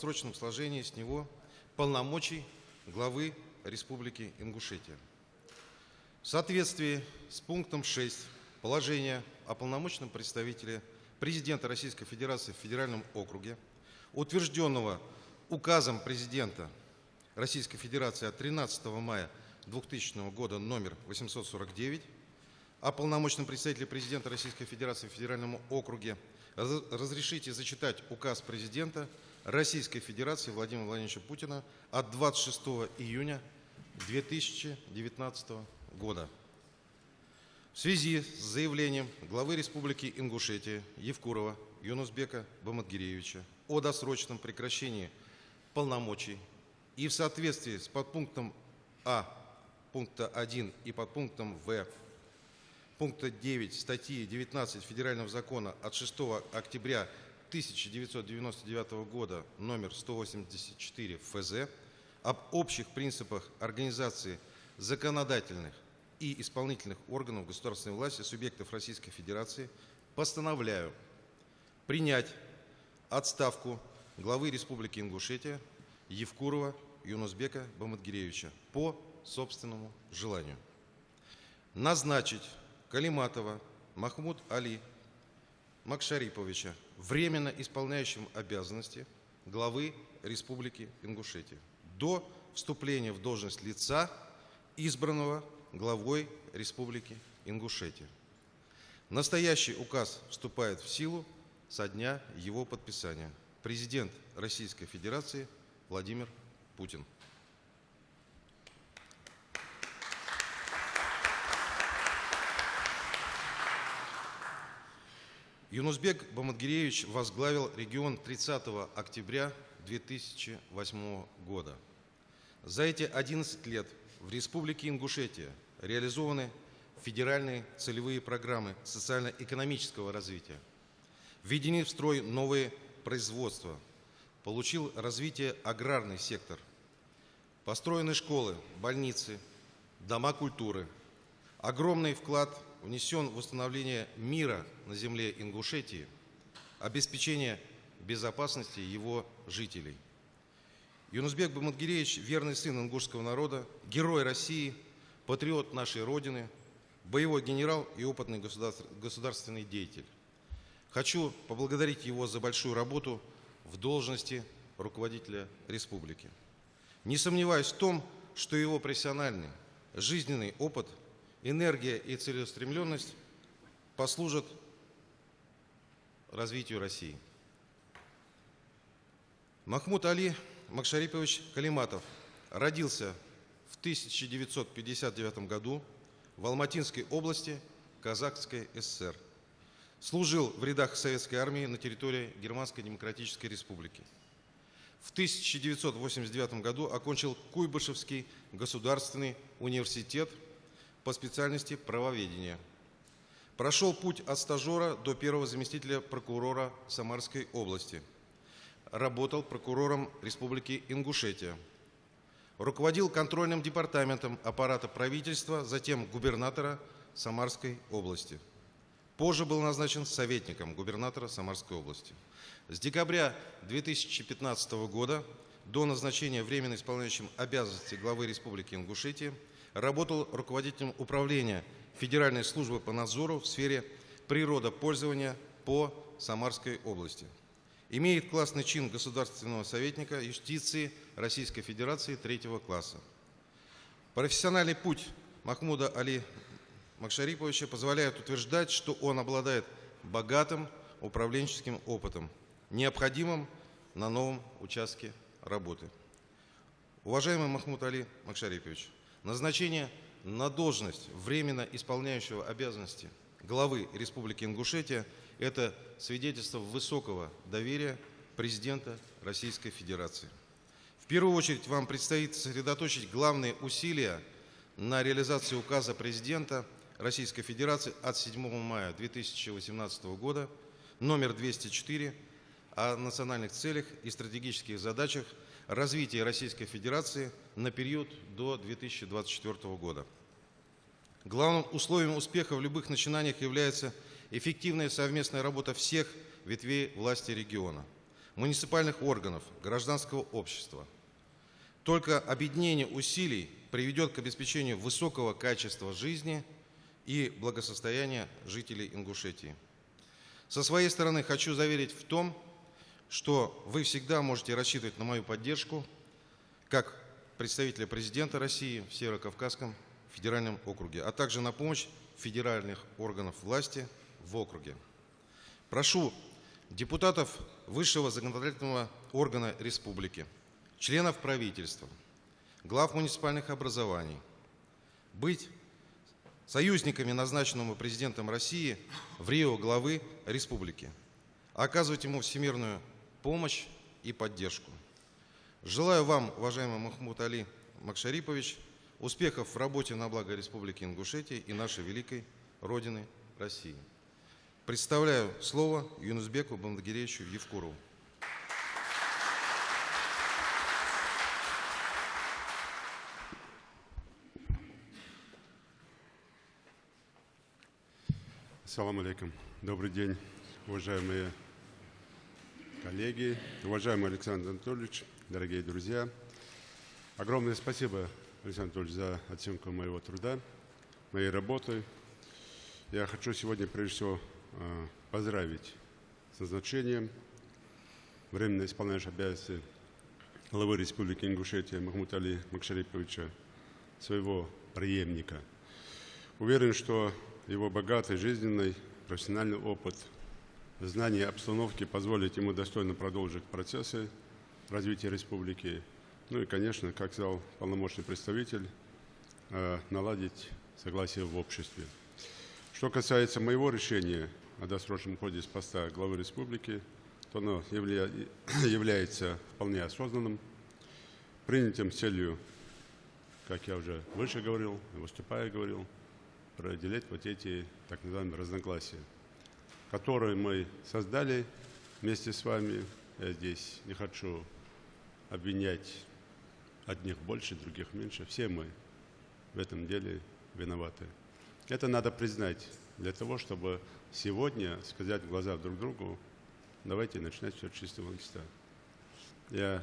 срочном сложении с него полномочий главы Республики Ингушетия. В соответствии с пунктом 6 положения о полномочном представителе президента Российской Федерации в Федеральном округе, утвержденного указом президента Российской Федерации от 13 мая 2000 года номер 849, о полномочном представителе президента Российской Федерации в Федеральном округе, разрешите зачитать указ президента Российской Федерации Владимира Владимировича Путина от 26 июня 2019 года. В связи с заявлением главы Республики Ингушетия Евкурова Юнусбека Баматгиреевича о досрочном прекращении полномочий и в соответствии с подпунктом А пункта 1 и подпунктом В пункта 9 статьи 19 Федерального закона от 6 октября 1999 года номер 184 ФЗ об общих принципах организации законодательных и исполнительных органов государственной власти субъектов Российской Федерации постановляю принять отставку главы Республики Ингушетия Евкурова Юнусбека Баматгиреевича по собственному желанию. Назначить Калиматова Махмуд Али Макшариповича временно исполняющим обязанности главы Республики Ингушетия до вступления в должность лица, избранного главой Республики Ингушетия. Настоящий указ вступает в силу со дня его подписания. Президент Российской Федерации Владимир Путин. Юнусбек Баматгиреевич возглавил регион 30 октября 2008 года. За эти 11 лет в Республике Ингушетия реализованы федеральные целевые программы социально-экономического развития, введены в строй новые производства, получил развитие аграрный сектор, построены школы, больницы, дома культуры. Огромный вклад внесен в восстановление мира на земле Ингушетии, обеспечение безопасности его жителей. Юнусбек Баматгиреевич – верный сын ингушского народа, герой России, патриот нашей Родины, боевой генерал и опытный государственный деятель. Хочу поблагодарить его за большую работу в должности руководителя республики. Не сомневаюсь в том, что его профессиональный, жизненный опыт, энергия и целеустремленность послужат развитию России. Махмуд Али Макшарипович Калиматов родился в 1959 году в Алматинской области Казахской ССР. Служил в рядах Советской армии на территории Германской Демократической Республики. В 1989 году окончил Куйбышевский государственный университет по специальности правоведения. Прошел путь от стажера до первого заместителя прокурора Самарской области. Работал прокурором Республики Ингушетия. Руководил контрольным департаментом аппарата правительства, затем губернатора Самарской области. Позже был назначен советником губернатора Самарской области. С декабря 2015 года до назначения временно исполняющим обязанности главы Республики Ингушетия работал руководителем управления Федеральной службы по надзору в сфере природопользования по Самарской области. Имеет классный чин государственного советника юстиции Российской Федерации 3-го класса. Профессиональный путь Махмуда Али Макшариповича позволяет утверждать, что он обладает богатым управленческим опытом, необходимым на новом участке работы. Уважаемый Махмуд Али Макшарипович, назначение на должность временно исполняющего обязанности главы Республики Ингушетия – это свидетельство высокого доверия президента Российской Федерации. В первую очередь вам предстоит сосредоточить главные усилия на реализации указа президента Российской Федерации от 7 мая 2018 года номер 204 о национальных целях и стратегических задачах развития Российской Федерации на период до 2024 года. Главным условием успеха в любых начинаниях является эффективная совместная работа всех ветвей власти региона. муниципальных органов, гражданского общества. Только объединение усилий приведет к обеспечению высокого качества жизни и благосостояния жителей Ингушетии. Со своей стороны хочу заверить в том, что вы всегда можете рассчитывать на мою поддержку как представителя президента России в Северо-Кавказском федеральном округе, а также на помощь федеральных органов власти в округе. Прошу депутатов высшего законодательного органа республики, членов правительства, глав муниципальных образований быть союзниками назначенного президентом России в Рио главы республики, оказывать ему всемирную помощь и поддержку. Желаю вам, уважаемый Махмуд Али Макшарипович, успехов в работе на благо Республики Ингушетия и нашей великой Родины России. Представляю слово Юнусбеку Бамдагиревичу Евкурову. Ассаламу алейкум. Добрый день, уважаемые коллеги, уважаемый Александр Анатольевич, дорогие друзья. Огромное спасибо, Александр Анатольевич, за оценку моего труда, моей работы. Я хочу сегодня, прежде всего, поздравить с назначением временно исполняющего обязанности главы Республики Ингушетия Махмуда Али Макшариповича, своего преемника. Уверен, что его богатый жизненный, профессиональный опыт, знание обстановки позволит ему достойно продолжить процессы развития республики. Ну и, конечно, как сказал полномочный представитель, наладить согласие в обществе. Что касается моего решения о досрочном уходе с поста главы республики, то оно является вполне осознанным, принятым с целью, как я уже выше говорил, выступая говорил, преодолеть вот эти так называемые разногласия, которые мы создали вместе с вами. Я здесь не хочу обвинять одних больше, других меньше. Все мы в этом деле виноваты. Это надо признать для того, чтобы сегодня сказать в глаза друг другу: давайте начинать все с чистого листа. Я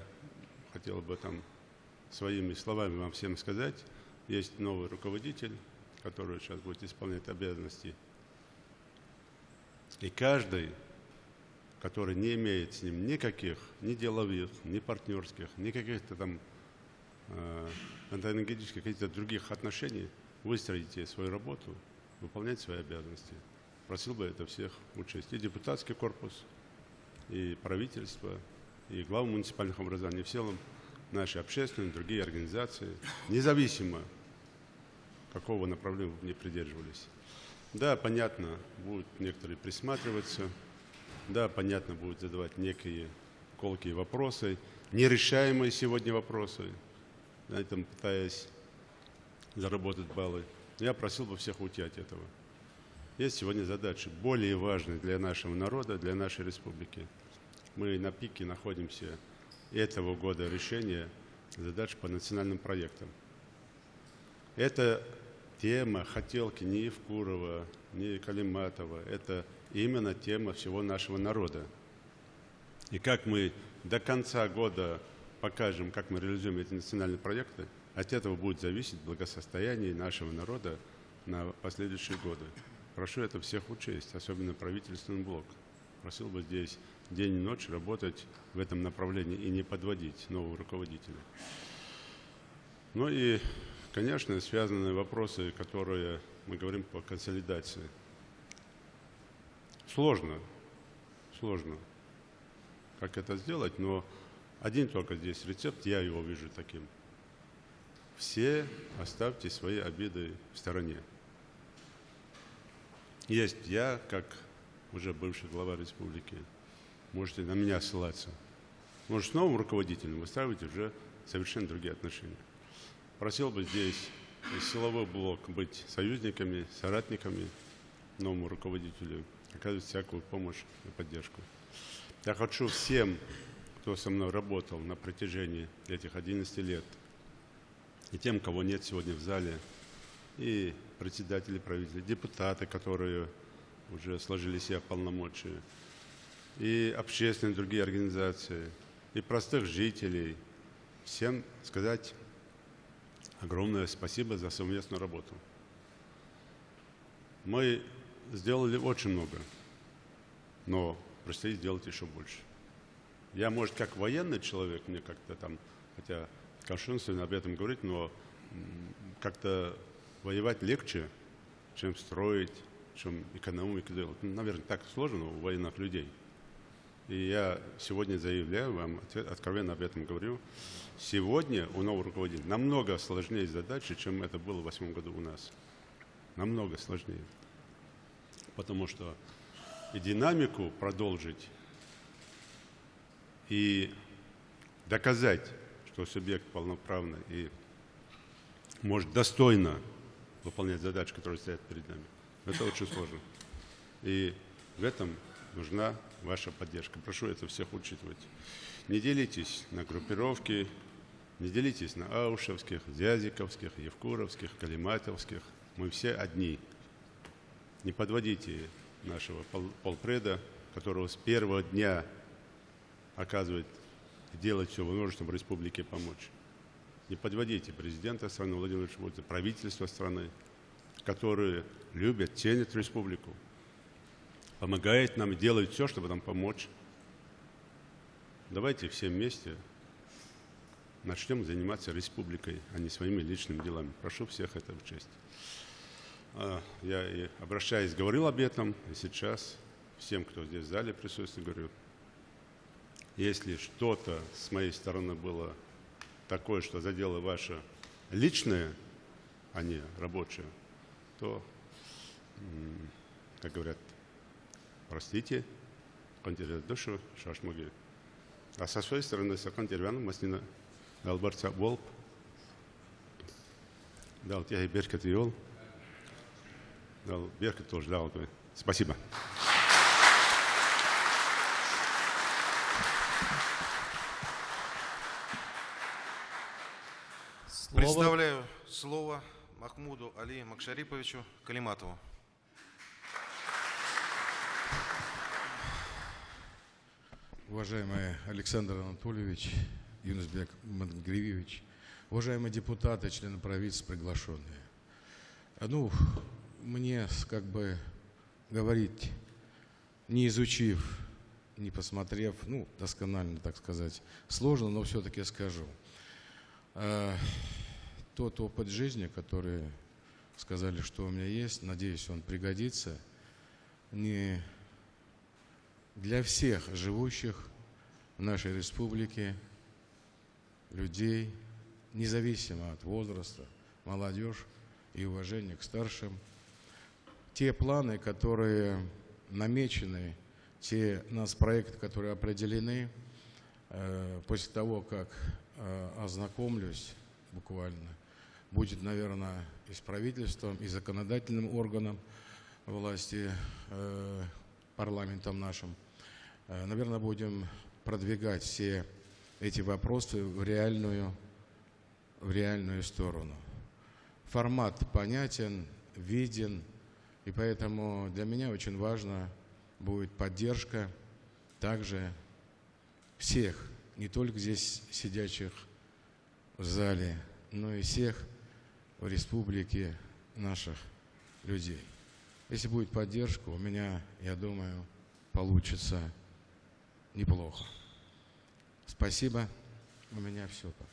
хотел бы там своими словами вам всем сказать: есть новый руководитель, который сейчас будет исполнять обязанности. И каждый, который не имеет с ним никаких, ни деловых, ни партнерских, ни каких-то там антагонистических, каких-то других отношений, выстроите свою работу, выполнять свои обязанности. Просил бы это всех учесть. И депутатский корпус, и правительство, и главы муниципальных образований, в целом наши общественные, другие организации, независимо какого направления вы не придерживались. Да, понятно, будут некоторые присматриваться, да, понятно, будут задавать некие колкие вопросы, нерешаемые сегодня вопросы, на этом пытаясь заработать баллы. Я просил бы всех уйти от этого. Есть сегодня задачи более важные для нашего народа, для нашей республики. Мы на пике находимся этого года решения задач по национальным проектам. Это тема хотелки ни Евкурова, ни Калиматова. Это именно тема всего нашего народа. И как мы до конца года покажем, как мы реализуем эти национальные проекты, от этого будет зависеть благосостояние нашего народа на последующие годы. Прошу это всех учесть, особенно правительственный блок. Просил бы здесь день и ночь работать в этом направлении и не подводить нового руководителя. Ну и, конечно, связанные вопросы, которые мы говорим по консолидации. Сложно, как это сделать, но один только здесь рецепт, я его вижу таким. Все оставьте свои обиды в стороне. Есть я, как уже бывший глава республики, можете на меня ссылаться. Может, с новым руководителем выстраивать уже совершенно другие отношения. Просил бы здесь силовой блок быть союзниками, соратниками новому руководителю, оказывать всякую помощь и поддержку. Я хочу всем, кто со мной работал на протяжении этих 11 лет, и тем, кого нет сегодня в зале, и председатели правительства, депутаты, которые уже сложили себе полномочия, и общественные другие организации, и простых жителей. Всем сказать огромное спасибо за совместную работу. Мы сделали очень много, но предстоит сделать еще больше. Я, может, как военный человек, мне как-то там, хотя кощунственно об этом говорить, но как-то воевать легче, чем строить, чем экономику делать. Ну, наверное, так сложно у военных людей. И я сегодня заявляю вам, откровенно об этом говорю, сегодня у нового руководителя намного сложнее задачи, чем это было в 2008 году у нас. Намного сложнее. Потому что и динамику продолжить, и доказать, что субъект полноправный и может достойно выполнять задачи, которые стоят перед нами. Это очень сложно. И в этом нужна ваша поддержка. Прошу это всех учитывать. Не делитесь на группировки, не делитесь на аушевских, зязиковских, евкуровских, калиматовских. Мы все одни. Не подводите нашего полпреда, которого с первого дня оказывает и делает все возможное, чтобы республике помочь. Не подводите президента страны Владимира Путина, правительство страны, которые любят, ценят республику, помогает нам и делает все, чтобы нам помочь. Давайте все вместе начнем заниматься республикой, а не своими личными делами. Прошу всех это учесть. Я и обращаясь, говорил об этом, и сейчас всем, кто здесь в зале присутствует, говорю, если что-то с моей стороны было такое, что задело ваше личное, а не рабочее, то, как говорят, простите, душу шашмуги. А со своей стороны, сакан деревянным, маслина, дал барца волб, дал тяги беркет и йол, дал беркет тоже дал. Спасибо. Представляю слово Махмуду Али Макшариповичу Калиматову. Уважаемый Александр Анатольевич, Юнусбек Мангривевич, уважаемые депутаты, члены правительства, приглашенные. Ну, мне как бы говорить, не изучив, не посмотрев, ну, досконально, так сказать, сложно, но все-таки скажу. Тот опыт жизни, который сказали, что у меня есть, надеюсь, он пригодится не для всех живущих в нашей республике людей, независимо от возраста, молодежь и уважение к старшим. Те планы, которые намечены, те нацпроекты, которые определены, после того, как ознакомлюсь буквально, будет, наверное, и с правительством, и законодательным органом власти, парламентом нашим. Наверное, будем продвигать все эти вопросы в реальную сторону. Формат понятен, виден, и поэтому для меня очень важно будет поддержка также всех, не только здесь сидящих в зале, но и всех в республике наших людей. Если будет поддержка, у меня, я думаю, получится неплохо. Спасибо. У меня все пока.